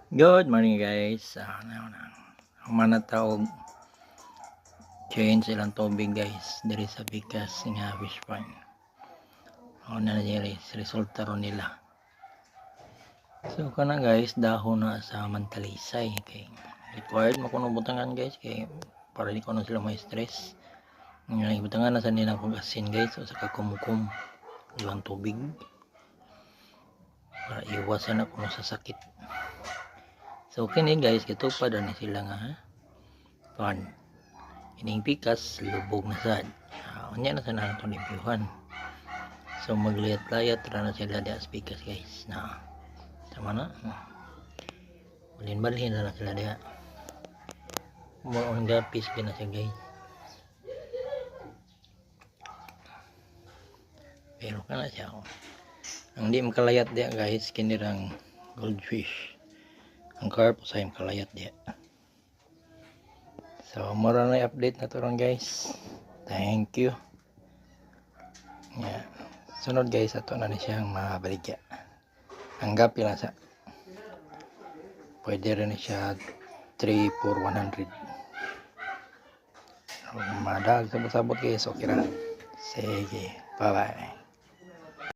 Good morning guys. Humana taog change ilang tubig guys diri sa bigas nga fish pond. Na diri resulta ron nila. So kana guys dahon na sa mantalisay kay required mo kuno butangan guys kay para di ko na sila may stress. Nga butangan na sa nila kung asin guys o sa kumukum ilang tubig para iwasan na kuno sa sakit. So kini guys gitupad ni sila nga pan ining pikas lubog na sad. Unya na sa nang limpyuhan. So maglayat-layat ra na sila di as pikas guys. Tama na. Balin-balhin na sila diha. Mo ang gapis na siya guys. Pero kana siya. Ang di makalayat diha guys kinirang goldfish. Ang carp sa kalayat diha. So mura na update na to ron guys. Thank you. Yeah. Sunod guys ato na ni siyang mabaligya. Ang gapi lang sa pwede rin siya 3 for 100. Madag sabot-sabot guys okay ra. Sige. Bye bye.